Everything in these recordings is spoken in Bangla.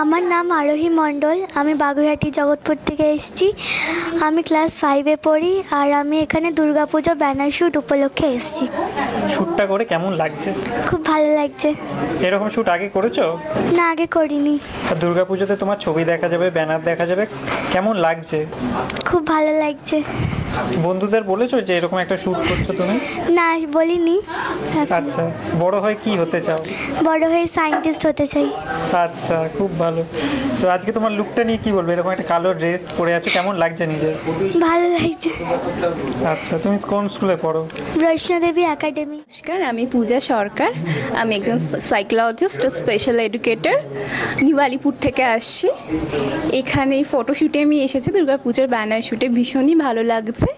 আমার নাম আরোহী মণ্ডল। আমি বাগুইহাটি জগৎপুর থেকে এসেছি। আমি ক্লাস 5-এ পড়ি আর আমি এখানে দুর্গাপুজো ব্যানার শ্যুট উপলক্ষে এসেছি। শ্যুটটা করে কেমন লাগছে? খুব ভালো লাগছে। এরকম শ্যুট আগে করেছো? না, আগে করিনি। দুর্গাপুজোতে তোমার ছবি দেখা যাবে, ব্যানার দেখা যাবে, কেমন লাগছে? খুব ভালো লাগছে। বন্ধুদের বলেছো যে এরকম একটা শ্যুট করছো তুমি? না, বলিনি। আচ্ছা, বড় হয়ে কি হতে চাও? বড় হয়ে সায়েন্টিস্ট হতে চাই। আচ্ছা, খুব ভালো। তো আজকে তোমার লুকটা নিয়ে কি বলবে? এরকম একটা কালো ড্রেস পরে আছো, কেমন লাগছে নিজের? ভালো লাগছে। আচ্ছা, তুমি কোন স্কুলে পড়ো? বৈষ্ণোদেবী একাডেমি। নমস্কার, আমি পূজা সরকার। আমি একজন সাইকোলজিস্ট ও স্পেশাল এডুকেটর। নিবালিপুর থেকে আসছি। এখানে এই ফটোশ্যুটে আমি এসেছি, দুর্গাপুজোর ব্যানার শ্যুটে। ভীষণই ভালো লাগছে,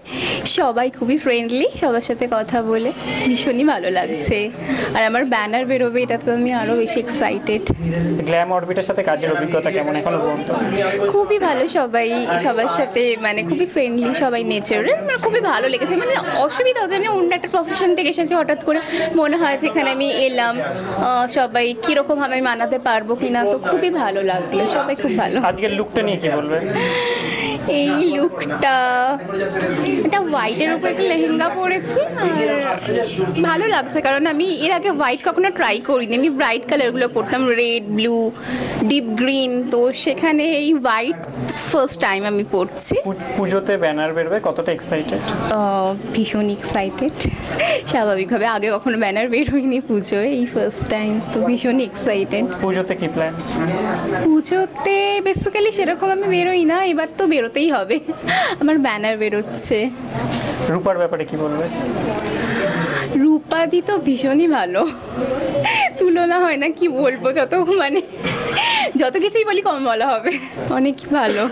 সবাই খুবই ফ্রেন্ডলি, সবার সাথে কথা বলে ভীষণই ভালো লাগছে। আর আমার ব্যানার বেরোবে, এটা তো আমি আরও বেশি এক্সাইটেড। গ্ল্যাম অরবিটের সাথে কাজের অভিজ্ঞতা কেমন এখনো পর্যন্ত? খুবই ভালো, সবাই সবার সাথে মানে খুবই ফ্রেন্ডলি, সবাই নেচারাল। আমার খুবই ভালো লেগেছে। মানে অসুবিধা হচ্ছে না, অন্য একটা প্রফেশন থেকে এসেছি, হঠাৎ করে মনে হয় যে এখানে আমি এলাম, সবাই কীরকমভাবে আমি মানাতে পারবো কিনা। তো খুবই ভালো লাগলো, সবাই খুব ভালো। আজকের লুকটা নিয়ে কি বলবে? এই লুকটা, এটা হোয়াইটের উপর একটা লেহেঙ্গা পরেছি আর ভালো লাগছে, কারণ আমি এর আগে হোয়াইট কখনো ট্রাই করিনি। আমি ব্রাইট কালারগুলো পরতাম, রেড, ব্লু, ডিপ গ্রিন। তো সেখানে এই হোয়াইট ফার্স্ট টাইম আমি পরছি। পুজোতে ব্যানার বেরোবে, কতটা এক্সাইটেড? ভীষণ এক্সাইটেড। স্বাভাবিকভাবে আগে কখনো ব্যানার বের হয়নি পুজোয়, এই ফার্স্ট টাইম, তো ভীষণ এক্সাইটেড। পুজোতে কি প্ল্যান? পুজোতে বেসিক্যালি সেরকম আমি বেরোই না, এবার তো বেরোতেই হবে, আমার ব্যানার বেরোচ্ছে। রূপার ব্যাপারে কি বলবে? রূপাদি তো ভীষণই ভালো, তুলনা হয় না। কি বলবো, যত কিছুই বলি কম বলা হবে, অনেক ভালো।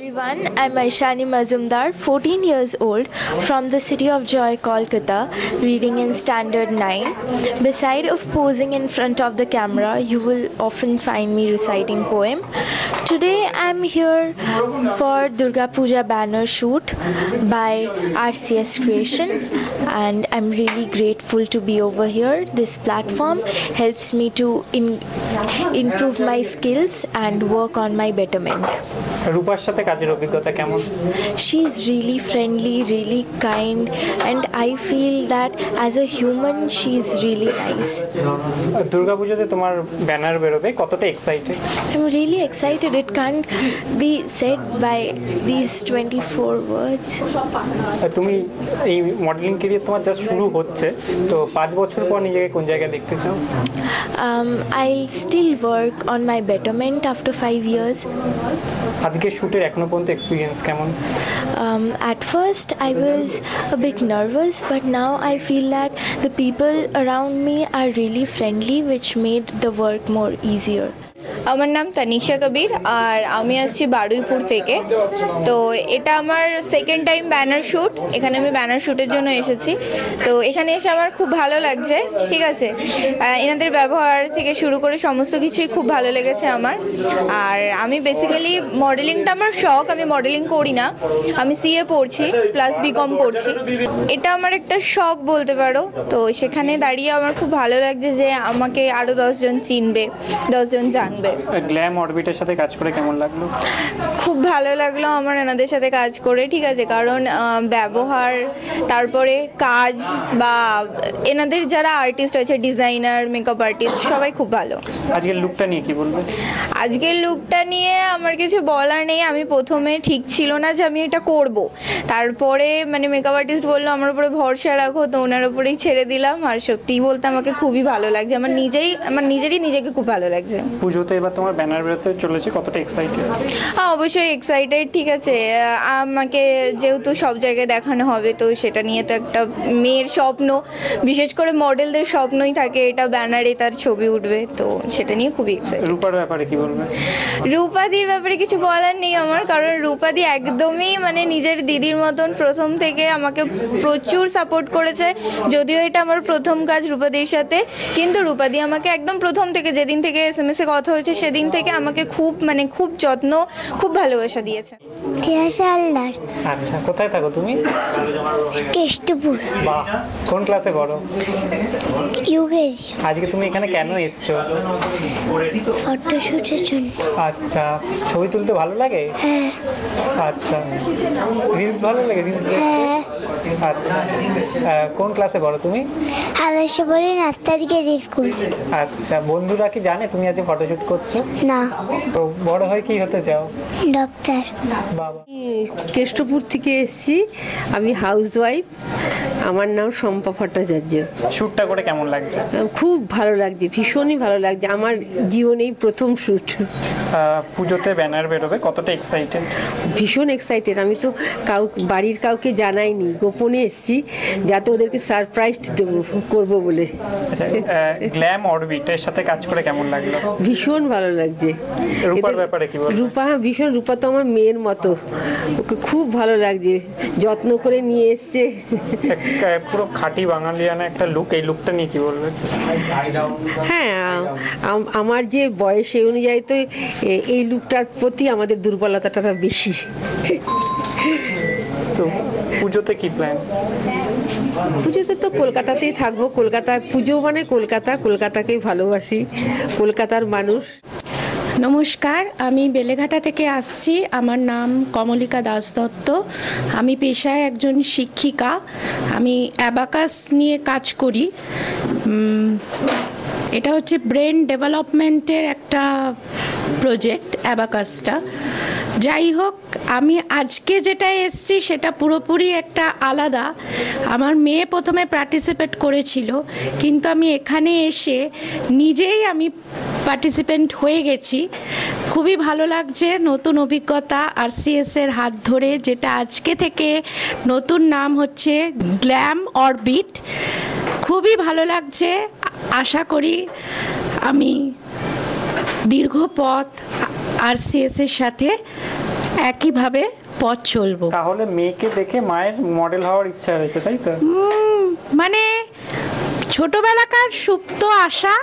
Everyone, I'm Aishani Mazumdar, 14 years old, from the city of Joy, Kolkata, reading in Standard 9. Beside of posing in front of the camera, you will often find me reciting poem. Today I'm here for Durga Puja banner shoot by RCS Creation, and I'm really grateful to be over here. This platform helps me to improve my skills and work on my betterment. রূপার সাথে কাজের অভিজ্ঞতা কেমন? She is really friendly, really kind, and I feel that as a human she is really nice. দুর্গাপুজোতে তোমার ব্যানার বেরোবে, কতটা excited? I'm really excited. It can't be said by these 24 words. তুমি এই মডেলিং ক্যারিয়ার তোমার যা শুরু হচ্ছে, তো 5 বছর পর নিজেকে কোন জায়গায় দেখতে চাও? I'll still work on my betterment after 5 years. আজকে শ্যুটের এখনো পর্যন্ত এক্সপিরিয়েন্স কেমন? At first I was a bit nervous, but now I feel that the people around me are really friendly, which made the work more easier. আমার নাম তানিশা কবির আর আমি আসছি বারুইপুর থেকে। তো এটা আমার সেকেন্ড টাইম ব্যানার শ্যুট। এখানে আমি ব্যানার শ্যুটের জন্য এসেছি। তো এখানে এসে আমার খুব ভালো লাগছে, ঠিক আছে। এনাদের ব্যবহার থেকে শুরু করে সমস্ত কিছুই খুব ভালো লেগেছে আমার। আর আমি বেসিক্যালি মডেলিংটা আমার শখ, আমি মডেলিং করি না, আমি সিএ পড়ছি প্লাস বিকম পড়ছি। এটা আমার একটা শখ বলতে পারো। তো সেখানে দাঁড়িয়ে আমার খুব ভালো লাগছে যে আমাকে আরও 10 জন চিনবে, 10 জন জানবে। গ্ল্যাম অরবিটের সাথে কাজ করে কেমন লাগলো? খুব ভালো লাগলো আমার এনাদের সাথে কাজ করে, ঠিক আছে। কারণ ব্যবহার, তারপরে কাজ, বা এনাদের যারা আর্টিস্ট আছে, ডিজাইনার, মেকআপ আর্টিস্ট, সবাই খুব ভালো। আজকের লুকটা নিয়ে কি বলবে? আজকের লুকটা নিয়ে আমার কিছু বলার নেই। আমি প্রথমে ঠিক ছিল না যে আমি এটা করব, তারপরে মানে মেকআপ আর্টিস্ট বললো আমার উপরে ভরসা রাখো, তো ওনার উপরেই ছেড়ে দিলাম। আর সত্যিই বলতে আমাকে খুবই ভালো লাগছে, আমার নিজেরই নিজেকে খুব ভালো লাগছে। পুজোতে এবার তোমার ব্যানার বেরোতে চলেছে, কতটা এক্সাইটেড? হ্যাঁ, অবশ্যই এক্সাইটেড, ঠিক আছে। আমাকে যেহেতু সব জায়গায় দেখানো হবে, তো সেটা নিয়ে তো একটা মেয়ের স্বপ্ন, বিশেষ করে মডেলদের স্বপ্নই থাকে এটা ব্যানারে তার ছবি উঠবে, তো সেটা নিয়ে খুবই এক্সাইটেড। রূপার ব্যাপারে কি বলবে? রূপাদির ব্যাপারে কিছু বলার নেই আমার, কারণ রূপাদি একদমই মানে নিজের দিদির মতন প্রথম থেকে আমাকে প্রচুর সাপোর্ট করেছে। যদিও এটা আমার প্রথম কাজ রূপাদির সাথে, কিন্তু রূপাদি আমাকে একদম প্রথম থেকে, যেদিন থেকে SMS-এ কথা হয়েছে হয়েছে সেদিন থেকে আমাকে খুব মানে খুব যত্ন, খুব ভালোবাসা দিয়েছে। তিয়াশা হালদার, আচ্ছা, কোথায় থাকো তুমি? কেষ্টপুর, বাহ, কোন ক্লাসে পড়ো? ইউকেজি। আজকে তুমি এখানে কেন এসছো? ফটোশুটের জন্য। আচ্ছা, ছবি তুলতে ভালো লাগে? হ্যাঁ। আচ্ছা, রিলস ভালো লাগে? রিলস হ্যাঁ। আচ্ছা, কোন ক্লাসে পড়ো তুমি? আদর্শ বলে নাস্তারি কেজি স্কুল। আচ্ছা, বন্ধুরা কি জানে তুমি আজকে ফটোশুট করছো? না। তো বড় হয়ে কি হতে চাও? ডক্টর। বাবা। কেষ্টপুর থেকে এসেছি, আমি হাউসওয়াইফ, আমার নাম শম্পা ভট্টাচার্য। শ্যুটটা করে কেমন লাগছে? খুব ভালো লাগছে, ভীষণই ভালো লাগছে, আমার জীবনেই প্রথম শ্যুট। পুজোতে ব্যানার বেরোবে, কতটা এক্সাইটেড? ভীষণ এক্সাইটেড, আমি তো বাড়ির কাউকে জানাইনি, গোপনে এসেছি যাতে ওদেরকে সারপ্রাইজ করবো বলে। আচ্ছা, গ্ল্যাম অরবিট এর সাথে কাজ করে কেমন লাগলো? ভীষণ ভালো লাগছে। রূপার ব্যাপারে কি বলবো? রূপা ভীষণ, রূপা তো আমার মেয়ের মতো, ওকে খুব ভালো লাগছে, যত্ন করে নিয়ে এসছে। পুরো খাঁটি বাঙালিয়ানা একটা লুক, এই লুকটা নিয়ে কি বলবেন? হ্যাঁ, আমার যে বয়স সেই অনুযায়ী তো এই লুকটার প্রতি আমাদের দুর্বলতাটা বেশি। তো পুজোতে কি প্ল্যান? পুজোতে তো কলকাতাতেই থাকবো, কলকাতায় পুজো মানে কলকাতা, কলকাতাকেই ভালোবাসি, কলকাতার মানুষ। নমস্কার, আমি বেলেঘাটা থেকে আসছি। আমার নাম কমলিকা দাস দত্ত। আমি পেশায় একজন শিক্ষিকা। আমি অ্যাবাকাস নিয়ে কাজ করি। এটা হচ্ছে ব্রেন ডেভেলপমেন্টের একটা প্রজেক্ট, অ্যাবাকাসটা। যাই হোক, আমি আজকে যেটা এসেছি সেটা পুরোপুরি একটা আলাদা। আমার মেয়ে প্রথমে পার্টিসিপেট করেছিল, কিন্তু আমি এখানে এসে নিজেই আমি পার্টিসিপেন্ট হয়ে গেছি। খুবই ভালো লাগছে, নতুন অভিজ্ঞতা। RCS এর হাত ধরে, যেটা আজকে থেকে নতুন নাম হচ্ছে গ্ল্যাম অরবিট। খুবই ভালো লাগছে। আশা করি আমি দীর্ঘ পথ RCS এর সাথে একইভাবে পথ চলবো। তাহলে মেয়েকে দেখে মায়ের মডেল হওয়ার ইচ্ছা হয়েছে, তাই তো? মানে ছোটবেলাকার সুপ্ত আশা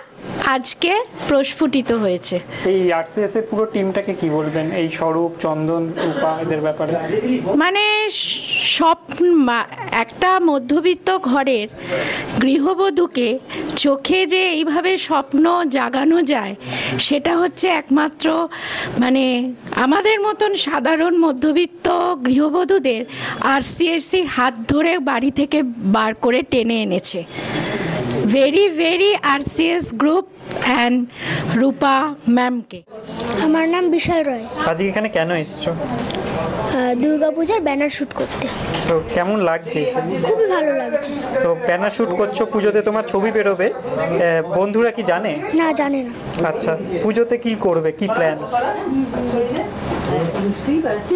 আজকে প্রস্ফুটিত হয়েছে। এই RCS এর পুরো টিমটাকে কি বলবেন, এই স্বরূপ, চন্দন, রূপা এদের ব্যাপারে? মানে একটা মধ্যবিত্ত ঘরের গৃহবধূকে চোখে যে এইভাবে স্বপ্ন জাগানো যায়, সেটা হচ্ছে একমাত্র মানে আমাদের মতন সাধারণ মধ্যবিত্ত গৃহবধূদের RCS হাত ধরে বাড়ি থেকে বার করে টেনে এনেছে। Very very RCS group and Rupa ম্যামকে। আমার নাম বিশাল রয়। আজকে এখানে কেন এসছো? দুর্গাপূজার ব্যানার শুট করতে। তো কেমন লাগছে এসে? খুবই ভালো লাগছে। তো ব্যানার শুট করছো, পুজোতে তোমার ছবি বেরোবে, বন্ধুরা কি জানে? না, জানে না। আচ্ছা, পুজোতে কি করবে, কি প্ল্যান?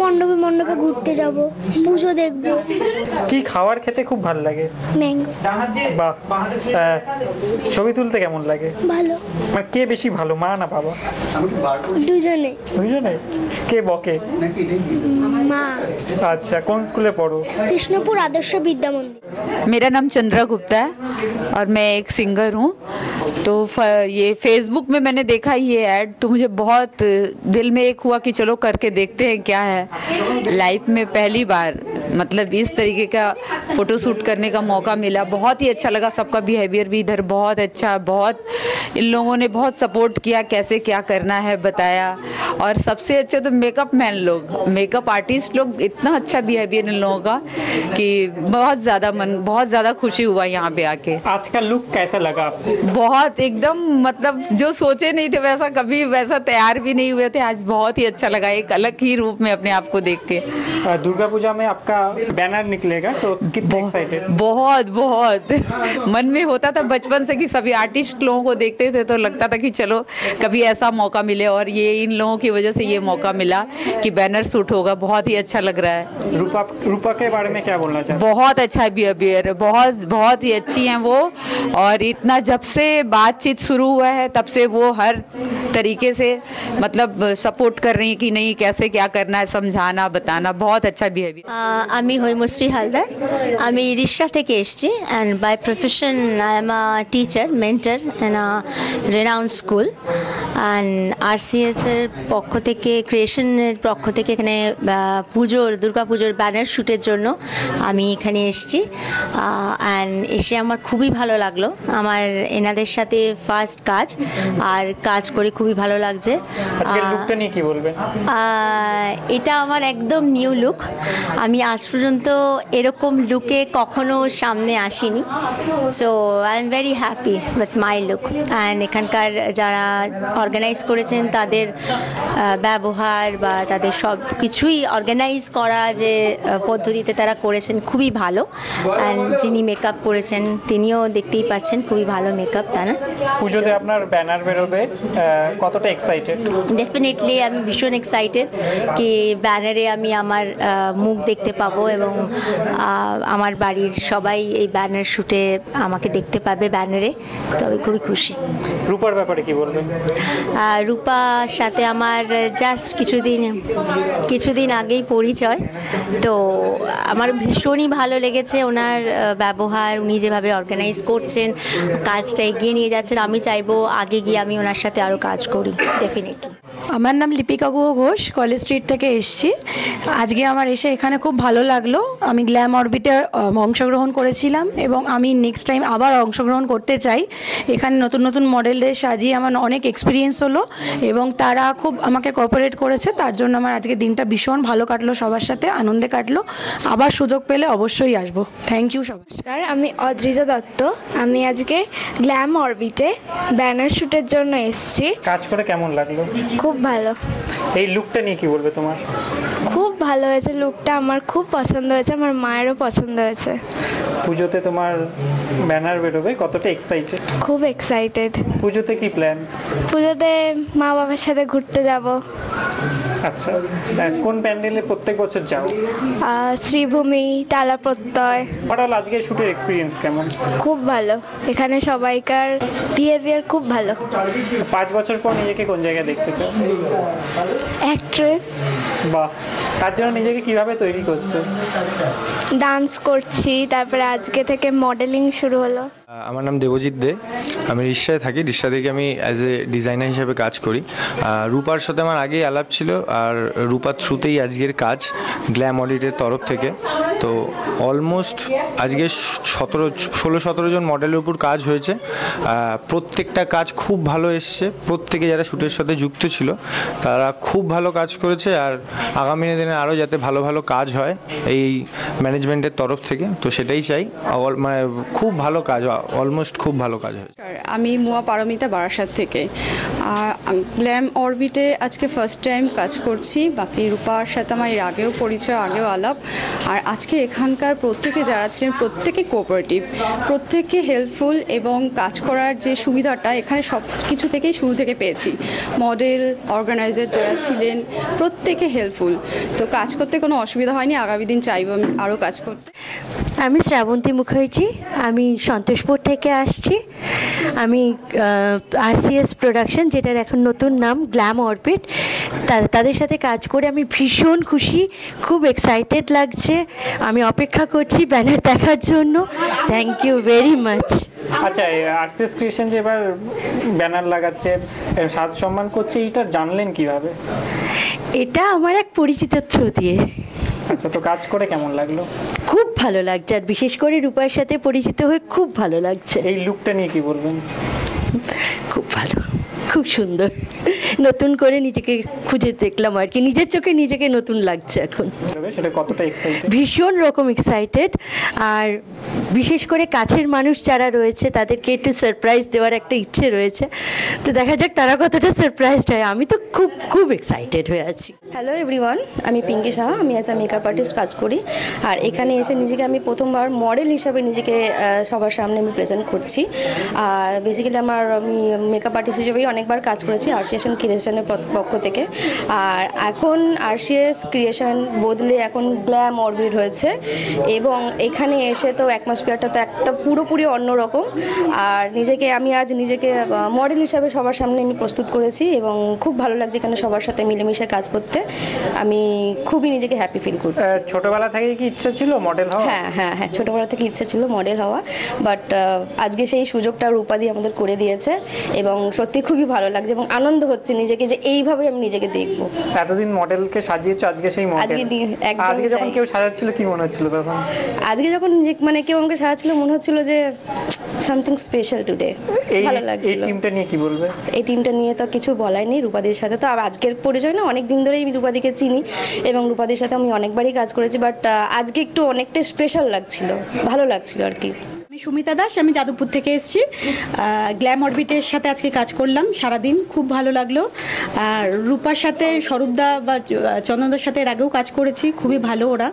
মণ্ডপে মণ্ডপে ঘুরতে যাব, পুজো দেখব। কি খাবার খেতে খুব ভালো লাগে? ম্যাঙ্গো। বাহ, ছবি তুলতে কেমন লাগে? ভালো। মানে কে বেশি ভালো, মা না বাবা? দুজনে। দুজনে? কে বকে? মা। আচ্ছা, কোন স্কুলে পড়ো? কৃষ্ণপুর আদর্শ বিদ্যা মন্দির। मेरा नाम चंद्रा गुप्ता है और मैं एक सिंगर हूँ। तो ये फेसबुक में मैंने देखा ये ऐड, तो मुझे बहुत दिल में एक हुआ कि चलो करके देखते हैं क्या है। लाइफ में पहली बार मतलब इस तरीके का फ़ोटो शूट करने का मौका मिला, बहुत ही अच्छा लगा। सबका बिहेवियर भी इधर बहुत अच्छा, बहुत इन लोगों ने बहुत सपोर्ट किया, कैसे क्या करना है बताया। और सबसे अच्छा तो मेकअप मैन लोग, मेकअप आर्टिस्ट लोग, इतना अच्छा बिहेवियर इन लोगों का कि बहुत ज़्यादा खुशी हुआ यहाँ पे आके। आज का लुक कैसा लगा आपको? बहुत एकदम मतलब जो सोचे नहीं थे वैसा, कभी वैसा तैयार भी नहीं हुए थे। आज बहुत ही अच्छा लगा, एक अलग ही रूप में अपने आप को देख के। दुर्गा पूजा में आपका बैनर निकलेगा, तो कितने एक्साइटेड? बहुत बहुत मन में होता था बचपन से कि सभी आर्टिस्ट लोगों को देखते थे तो लगता था कि चलो कभी ऐसा मौका मिले, और ये इन लोगों की वजह से ये मौका मिला कि बैनर शूट होगा। बहुत ही अच्छा लग रहा है। रूपा के बारे में क्या बोलना चाहते? बहुत अच्छा बिहेवियर, बहुत ही अच्छी हैं वो। और इतना जब से बातचीत शुरू हुआ है तब से वो हर तरीके से मतलब सपोर्ट कर रही हैं कि नहीं कैसे क्या करना है, समझाना बताना, बहुत अच्छा बिहेवियर। আমি হৈমশ্রী হালদার, আমি রিষ্যা থেকে এসেছি, and by profession I am a teacher, mentor and renowned school and আরসিএসের পক্ষ থেকে, ক্রিয়েশনের পক্ষ থেকে এখানে দুর্গা পুজোর ব্যানার শ্যুটের জন্য আমি এখানে এসেছি। অ্যান্ড এসে আমার খুবই ভালো লাগলো। আমার এনাদের সাথে ফার্স্ট কাজ, আর কাজ করে খুবই ভালো লাগছে। আজকের লুকটা নিয়ে কি বলবেন? এটা আমার একদম নিউ লুক। আমি আজ পর্যন্ত এরকম লুকে কখনো সামনে আসিনি। So I am very happy with my look. And এখানকার যারা অর্গানাইজ করেছেন তাদের ব্যবহার বা তাদের সব কিছুই অর্গানাইজ করা যে পদ্ধতিতে তারা করেছেন খুবই ভালো। অ্যান্ড যিনি মেকআপ করেছেন তিনিও দেখতেই পাচ্ছেন খুবই ভালো মেকআপ তারা। পুজোতে আপনার ব্যানার বেরোবে, কতটা এক্সাইটেড? ডেফিনেটলি আমি ভীষণ এক্সাইটেড কি ব্যানারে আমি আমার মুখ দেখতে পাবো এবং আমার বাড়ির সবাই এই ব্যানার শ্যুটে আমাকে দেখতে পাবে ব্যানারে। তো আমি খুবই খুশি। রূপার ব্যাপারে কি বলবেন? রূপার সাথে আমার জাস্ট কিছুদিন আগেই পরিচয়। তো আমার ভীষণই ভালো লেগেছে ওনার ব্যবহার, উনি যেভাবে অর্গানাইজ করছেন, কাজটা এগিয়ে নিয়ে যাচ্ছেন। আমি চাইবো আগে গিয়ে আমি ওনার সাথে আরও কাজ করি ডেফিনেটলি। আমার নাম লিপিকা গুহ ঘোষ, কলেজ স্ট্রিট থেকে এসেছি। আজকে আমার এসে এখানে খুব ভালো লাগলো। আমি গ্ল্যাম অরবিটে অংশগ্রহণ করেছিলাম এবং আমি নেক্সট টাইম আবার অংশগ্রহণ করতে চাই। এখানে নতুন নতুন মডেলদের সাজিয়ে আমার অনেক এক্সপিরিয়েন্স হলো এবং তারা খুব আমাকে কোঅপারেট করেছে। তার জন্য আমার আজকে দিনটা ভীষণ ভালো কাটলো, সবার সাথে আনন্দে কাটলো। আবার সুযোগ পেলে অবশ্যই আসবো। থ্যাংক ইউ সবাই। নমস্কার, আমি অদ্রিজা দত্ত। আমি আজকে গ্ল্যাম অরবিটে ব্যানার শ্যুটের জন্য এসেছি। কাজ করে কেমন লাগলো? খুব ভালো। এই লুকটা নিয়ে কি বলবে তোমার? খুব ভালো হয়েছে লুকটা, আমার খুব পছন্দ হয়েছে, আমার মায়েরও পছন্দ হয়েছে। পুজোতে তোমার ব্যানার বেরোবে, কতটা এক্সাইটেড? খুব এক্সাইটেড। পুজোতে কি প্ল্যান? পুজোতে মা বাবার সাথে ঘুরতে যাব। আচ্ছা, কোন প্যান্ডেলে প্রত্যেক বছর যাও? শ্রীভূমি, টালা প্রত্যয়। ওভারঅল আজকে শুটের এক্সপিরিয়েন্স কেমন? খুব ভালো। এখানে সবাইকার বিহেভিয়ার খুব ভালো। 5 বছর পর নিজেকে কোন জায়গায় দেখতে চাও? অ্যাক্ট্রেস। বাহ, তার জন্য নিজেকে কিভাবে তৈরি করছো? ডান্স করছি, তারপরে আজকে থেকে মডেলিং শুরু হলো। আমার নাম দেবজিৎ দে, আমি রিক্সায় থাকি। রিক্সা থেকে আমি অ্যাজ এ ডিজাইনার হিসেবে কাজ করি। রূপার সাথে আমার আগেই আলাপ ছিল, আর রূপার থ্রুতেই আজকের কাজ গ্ল্যাম অডিটের তরফ থেকে। তো অলমোস্ট আজকে 16-17 জন মডেলের উপর কাজ হয়েছে। প্রত্যেকটা কাজ খুব ভালো এসছে। প্রত্যেকে যারা শ্যুটের সাথে যুক্ত ছিল তারা খুব ভালো কাজ করেছে, আর আগামী দিনে আরও যাতে ভালো ভালো কাজ হয় এই ম্যানেজমেন্টের তরফ থেকে, তো সেটাই চাই। মানে খুব ভালো কাজ, অলমোস্ট খুব ভালো কাজ হয়েছে। আমি মুয়া পারমিতা বারাসাত থেকে গ্ল্যাম অরবিটে আজকে ফার্স্ট টাইম কাজ করছি। বাকি রূপার সাথে আমার এর আগেও পরিচয়, আগেও আলাপ। আর আজকে এখানকার প্রত্যেকে যারা ছিলেন প্রত্যেকে কোঅপারেটিভ, প্রত্যেকে হেল্পফুল এবং কাজ করার যে সুবিধাটা এখানে সব কিছু থেকেই শুরু থেকে পেয়েছি। মডেল, অর্গানাইজার যারা ছিলেন প্রত্যেকে হেল্পফুল। তো কাজ করতে কোনো অসুবিধা হয়নি। আগামী দিন চাইবো আমি আরও কাজ করতে। আমি শ্রাবন্তী মুখার্জি, আমি সন্তোষপুর থেকে আসছি। আমি আরসিএস প্রোডাকশন, যেটার এখন নতুন নাম গ্ল্যাম অরবিট, তাদের সাথে কাজ করে আমি ভীষণ খুশি, খুব এক্সাইটেড লাগছে। আমি অপেক্ষা করছি ব্যানার দেখার জন্য। Thank you very much. আচ্ছা, আরসিএস ক্রিয়েশন যে এবার ব্যানার লাগাচ্ছে, সাজ সম্মান করছে, এইটা জানলেন কিভাবে? এটা আমার এক পরিচিত থ্রু দিয়ে। আচ্ছা, তো কাজ করে কেমন লাগলো? খুব ভালো লাগছে, আর বিশেষ করে রূপার সাথে পরিচিত হয়ে খুব ভালো লাগছে। এই লুকটা নিয়ে কি বলবেন? খুব ভালো, খুব সুন্দর। নতুন করে নিজেকে খুঁজে দেখলাম আর কি, নিজের চোখে নিজেকে নতুন লাগছে এখন। সেটা কতটা এক্সাইটেড? ভীষণ রকম এক্সাইটেড। আর বিশেষ করে কাছের মানুষ যারা রয়েছে তাদেরকে একটু সারপ্রাইজ দেওয়ার একটা ইচ্ছে রয়েছে। তো দেখা যাক তারা কতটা সারপ্রাইজড হয়। আমি তো খুব খুব এক্সাইটেড হয়ে আছি। হ্যালো এভরিওয়ান, আমি পিঙ্কি সাহা। আমি অ্যাজ আ মেকআপ আর্টিস্ট কাজ করি। আর এখানে এসে নিজেকে আমি প্রথমবার মডেল হিসাবে নিজেকে সবার সামনে আমি প্রেজেন্ট করছি। আর বেসিক্যালি আমি মেকআপ আর্টিস্ট হিসেবেই অনেক অনেকবার কাজ করেছি আরসিএস ক্রিয়েশনের পক্ষ থেকে, আর এখন আরসিএস ক্রিয়েশন বদলে এখন গ্ল্যাম অরবিট হয়েছে, এবং এখানে এসে তো অ্যাটমসফিয়ারটা তো একটা পুরোপুরি অন্যরকম। আর আমি আজ নিজেকে মডেল হিসাবে সবার সামনে আমি প্রস্তুত করেছি, এবং খুব ভালো লাগছে এখানে সবার সাথে মিলেমিশে কাজ করতে। আমি খুবই নিজেকে হ্যাপি ফিল করছি। ছোটবেলা থেকে কি ইচ্ছা ছিল মডেল হওয়া? হ্যাঁ, ছোটবেলা থেকে ইচ্ছা ছিল মডেল হওয়া, বাট আজকে সেই সুযোগটা রূপাদি আমাদের করে দিয়েছে, এবং সত্যি খুবই ভালো লাগছে এবং আনন্দ হচ্ছে নিজেকে যে এইভাবে আমি নিজেকে দেখবো। এতদিন মডেলকে সাজিয়েছো, আজকে সেই মডেল। আজকে যখন কেউ সাজাচ্ছিল কি মনে হচ্ছিল তখন? আজকে যখন কেউ আমাকে সাজাচ্ছিল মনে হচ্ছিল যে সামথিং স্পেশাল টুডে, ভালো লাগছিল। এই টিমটা নিয়ে কি বলবে? এই টিমটা নিয়ে তো কিছু বলাই নেই, রূপাদির সাথে তো আজকের পরিচয় না, অনেক দিন ধরেই আমি রূপাদিকে চিনি এবং রূপাদির সাথে আমি অনেকবারই কাজ করেছি, বাট আজকে একটু অনেকটা স্পেশাল লাগছিল, ভালো লাগছিল আর কি। আমি সুমিতা দাস, আমি যাদবপুর থেকে এসেছি। গ্ল্যাম অরবিটের সাথে আজকে কাজ করলাম সারাদিন, খুব ভালো লাগলো। আর রূপার সাথে স্বরূপদা বা চন্দনদার সাথে এর আগেও কাজ করেছি, খুবই ভালো ওরা,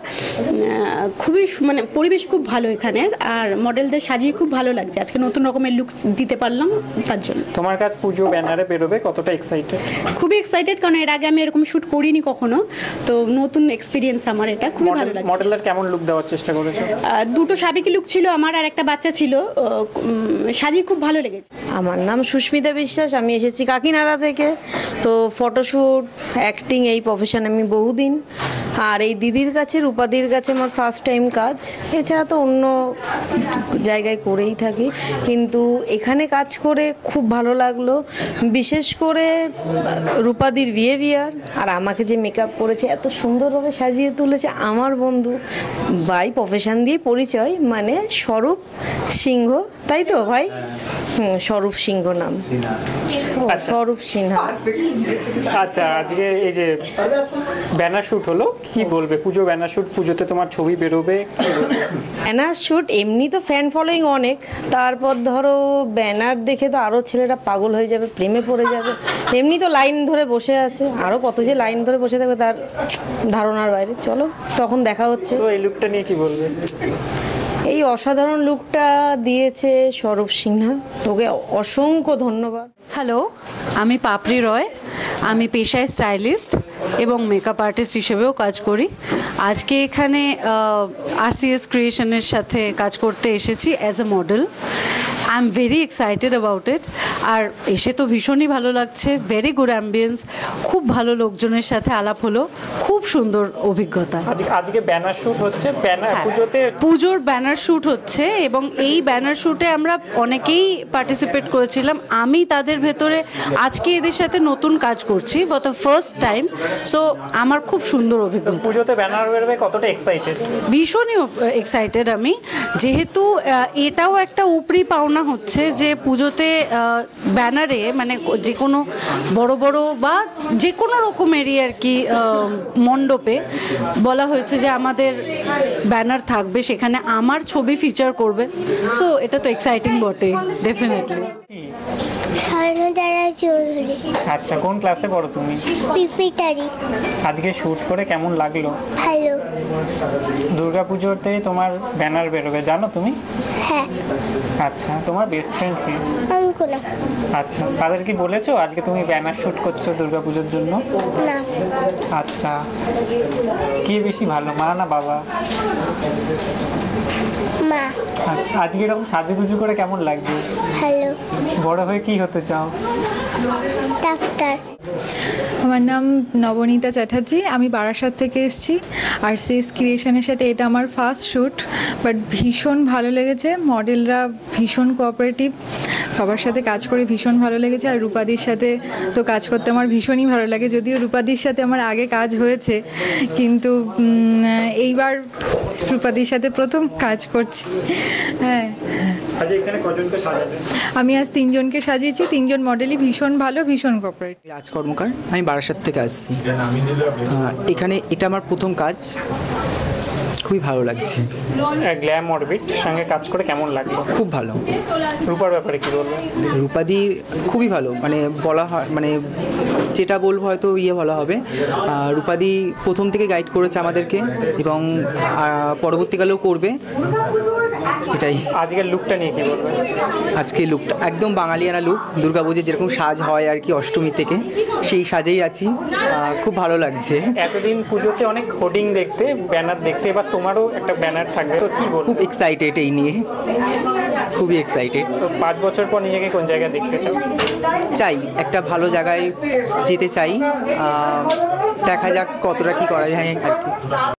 খুবই মানে পরিবেশ খুব ভালো এখানের, আর মডেলদের সাজিয়ে খুব ভালো লাগছে। আজকে নতুন রকমের লুকস দিতে পারলাম, তার জন্য। তোমার কাজ পুজো ব্যানারে বেরোবে, কতটা এক্সাইটেড? খুবই এক্সাইটেড, কারণ এর আগে আমি এরকম শ্যুট করিনি কখনো, তো নতুন এক্সপিরিয়েন্স আমার, এটা খুবই ভালো লাগছে। মডেলের কেমন লুক দেওয়ার চেষ্টা করেছো? দুটো সাবেকি লুক ছিল আমার, আর একটা বাচ্চা ছিল, সাজিয়ে খুব ভালো লেগেছে। আমার নাম সুস্মিতা বিশ্বাস, আমি এসেছি কাকিনাড়া থেকে। তো ফটোশ্যুট, অ্যাক্টিং এই প্রফেশন আমি বহুদিন, আর এই দিদির কাছে রূপাদির কাছে আমার ফার্স্ট টাইম কাজ। এছাড়া তো অন্য জায়গায় করেই থাকি, কিন্তু এখানে কাজ করে খুব ভালো লাগলো। বিশেষ করে রূপাদির বিহেভিয়ার, আর আমাকে যে মেকআপ করেছে, এত সুন্দরভাবে সাজিয়ে তুলেছে। আমার বন্ধু বাই প্রফেশন দিয়ে পরিচয়, মানে স্বরূপ সিংহ, তাই তো ভাই? স্বরূপ সিংহ নাম, স্বরূপ সিনহা। আচ্ছা, আজকে এই যে ব্যানার শুট হলো, কি বলবে? পুজো ব্যানার শুট, পুজোতে তোমার ছবি বেরোবে, ব্যানার শুট এমনি তো ফ্যান ফলোয়িং অনেক, তারপর ধরো ব্যানার দেখে তো আরও ছেলেরা পাগল হয়ে যাবে, প্রেমে পড়ে যাবে। এমনি তো লাইন ধরে বসে আছে, আরও কত যে লাইন ধরে বসে থাকবে তার ধারণার বাইরে। চলো, তখন দেখা হচ্ছে। তো এই লুকটা নিয়ে কি বলবে? এই অসাধারণ লুকটা দিয়েছে স্বরূপ সিনহা, ওকে অসংখ্য ধন্যবাদ। হ্যালো, আমি পাপড়ি রয়, আমি পেশায় স্টাইলিস্ট এবং মেকআপ আর্টিস্ট হিসেবেও কাজ করি। আজকে এখানে আরসিএস ক্রিয়েশনের সাথে কাজ করতে এসেছি as a model. I am very excited about it. আর এসে তো ভীষণই ভালো লাগছে, ভেরি গুড অ্যাম্বিয়েন্স, খুব ভালো লোকজনের সাথে আলাপ হলো, খুব সুন্দর অভিজ্ঞতা। আজকে ব্যানার শুট হচ্ছে, পুজোর ব্যানার শুট হচ্ছে, এবং এই ব্যানার শুটে আমরা অনেকেই পার্টিসিপেট করেছিলাম। আমি তাদের ভেতরে আজকে এদের সাথে নতুন কাজ করছি for the first time, so আমার খুব সুন্দর অভিজ্ঞতা। পুজোতে ব্যানার বেরোবে, কতটা এক্সাইটেড? ভীষণই এক্সাইটেড আমি, যেহেতু এটাও একটা উপরি পাওনা হচ্ছে যে পুজোতে ব্যানারে, মানে যে কোনো বড় বড় বা যে কোনো রকমেরই আর কি মণ্ডপে বলা হয়েছে যে আমাদের ব্যানার থাকবে, সেখানে আমার ছবি ফিচার করবে। সো এটা তো এক্সাইটিং বটে, ডেফিনেটলি। আচ্ছা, কোন ক্লাসে পড়ো তুমি? পিপিটারি। আজকে শুট করে কেমন লাগলো? ভালো। দুর্গাপুজোতে তোমার ব্যানার বেরোবে, জানো তুমি? হ্যাঁ। আচ্ছা, তোমার বেস্ট ফ্রেন্ড কি? অঙ্কনা। আচ্ছা, তাদের কি বলেছো আজকে তুমি ব্যানার শুট করছো দুর্গাপুজোর জন্য? না। আচ্ছা, কে বেশি ভালো, মা না বাবা? মা। আচ্ছা, আজকে এরকম সাজুগুজু করে কেমন লাগবে? ভালো। বড় হয়ে কি হতে চাও? ডাক্তার। আমার নাম নবনীতা চ্যাটার্জি, আমি বারাসাত থেকে এসেছি। আরসিএস ক্রিয়েশনের সাথে এটা আমার ফার্স্ট শ্যুট, বাট ভীষণ ভালো লেগেছে। মডেলরা ভীষণ কোঅপারেটিভ, সবার সাথে কাজ করে ভীষণ ভালো লেগেছে। আর রূপাদির সাথে তো কাজ করতে আমার ভীষণই ভালো লাগে, যদিও রূপাদির সাথে আমার আগে কাজ হয়েছে, কিন্তু এইবার রূপাদির সাথে প্রথম কাজ করছি। হ্যাঁ, আমি আজ 3 জনকে সাজিয়েছি, 3 জন মডেলই ভীষণ ভালো, ভীষণ কোঅপারেটিভ। রাজ কর্মকার, আমি বারাসাত থেকে আসছি। এখানে এটা আমার প্রথম কাজ, খুবই ভালো লাগছে। গ্ল্যাম অরবিট সঙ্গে কাজ করে কেমন লাগলো? খুব ভালো। রূপার ব্যাপারে কি বলবো? রূপাদি খুবই ভালো, মানে বলা হয়, মানে যেটা বলবো হয়তো বলা হবে। রূপাদি প্রথম থেকে গাইড করেছে আমাদেরকে, এবং পরবর্তীকালেও করবে। এটাই। আজকের লুকটা নিয়ে কি বলবেন? আজকে লুকটা একদম বাঙালিয়ানা লুক, দুর্গাপুজো যেরকম সাজ হয় আর কি অষ্টমী থেকে, সেই সাজেই আছি। খুব ভালো লাগছে। এতদিন পুজোতে অনেক হোর্ডিং দেখতে, ব্যানার দেখতে, এবার তোমারও একটা ব্যানার থাকবে, তো কি বলবো? খুব এক্সাইটেড এই নিয়ে, খুবই এক্সাইটেড। তো 5 বছর পর নিজেকে কোন জায়গায় দেখতে চাও? চাই একটা ভালো জায়গায় যেতে চাই, দেখা যাক কতটা কি করা যায় আর কি।